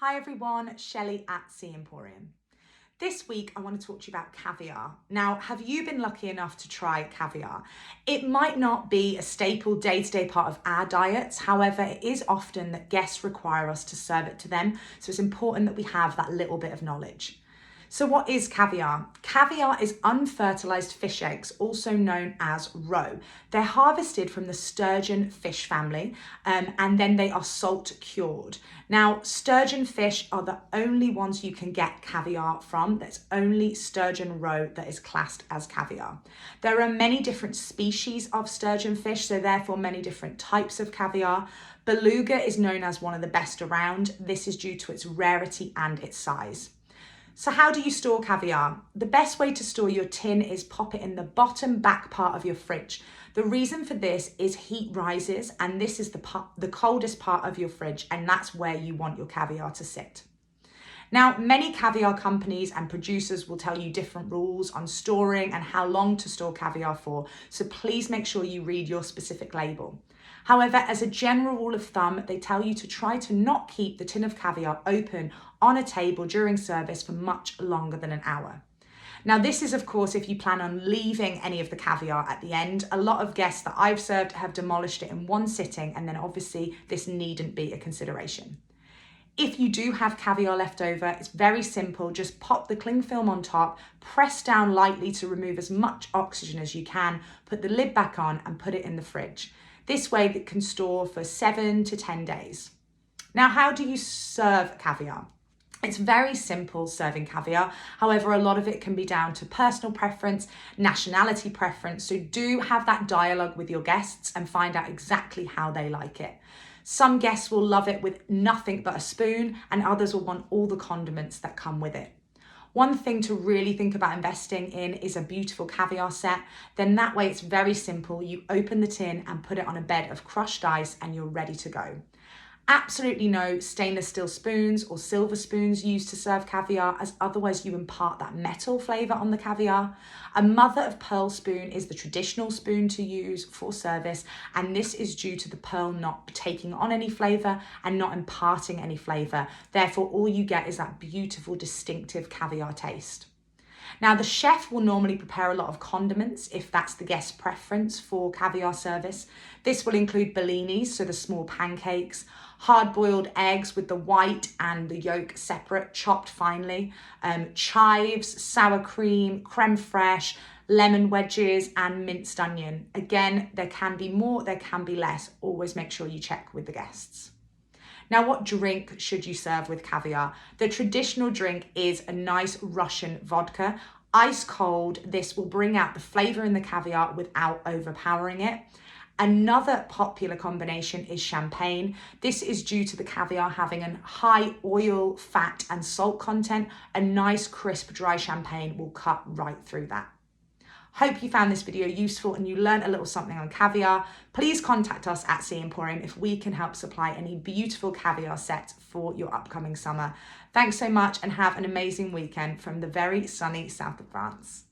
Hi everyone, Shelley at Sea Emporium. This week I want to talk to you about caviar. Now, have you been lucky enough to try caviar? It might not be a staple day-to-day part of our diets, however, it is often that guests require us to serve it to them, so it's important that we have that little bit of knowledge. So what is caviar? Caviar is unfertilized fish eggs, also known as roe. They're harvested from the sturgeon fish family, and then they are salt cured. Now, sturgeon fish are the only ones you can get caviar from. There's only sturgeon roe that is classed as caviar. There are many different species of sturgeon fish, so therefore many different types of caviar. Beluga is known as one of the best around. This is due to its rarity and its size. So how do you store caviar? The best way to store your tin is pop it in the bottom back part of your fridge. The reason for this is heat rises, and this is the coldest part of your fridge, and that's where you want your caviar to sit. Now, many caviar companies and producers will tell you different rules on storing and how long to store caviar for, so please make sure you read your specific label. However, as a general rule of thumb, they tell you to try to not keep the tin of caviar open on a table during service for much longer than an hour. Now, this is, of course, if you plan on leaving any of the caviar at the end. A lot of guests that I've served have demolished it in one sitting, and then obviously this needn't be a consideration. If you do have caviar left over, it's very simple. Just pop the cling film on top, press down lightly to remove as much oxygen as you can, put the lid back on and put it in the fridge. This way it can store for 7 to 10 days. Now, how do you serve caviar? It's very simple serving caviar. However, a lot of it can be down to personal preference, nationality preference. So do have that dialogue with your guests and find out exactly how they like it. Some guests will love it with nothing but a spoon, and others will want all the condiments that come with it. One thing to really think about investing in is a beautiful caviar set. Then that way it's very simple. You open the tin and put it on a bed of crushed ice and you're ready to go. Absolutely no stainless steel spoons or silver spoons used to serve caviar, as otherwise you impart that metal flavour on the caviar. A mother of pearl spoon is the traditional spoon to use for service, and this is due to the pearl not taking on any flavour and not imparting any flavour. Therefore, all you get is that beautiful, distinctive caviar taste. Now, the chef will normally prepare a lot of condiments if that's the guest's preference for caviar service. This will include bellinis, so the small pancakes, hard-boiled eggs with the white and the yolk separate, chopped finely, chives, sour cream, creme fraiche, lemon wedges, and minced onion. Again, there can be more, there can be less. Always make sure you check with the guests. Now, what drink should you serve with caviar? The traditional drink is a nice Russian vodka. Ice cold, this will bring out the flavour in the caviar without overpowering it. Another popular combination is champagne. This is due to the caviar having a high oil, fat and salt content. A nice crisp dry champagne will cut right through that. Hope you found this video useful and you learned a little something on caviar. Please contact us at Sea Emporium if we can help supply any beautiful caviar sets for your upcoming summer. Thanks so much and have an amazing weekend from the very sunny south of France.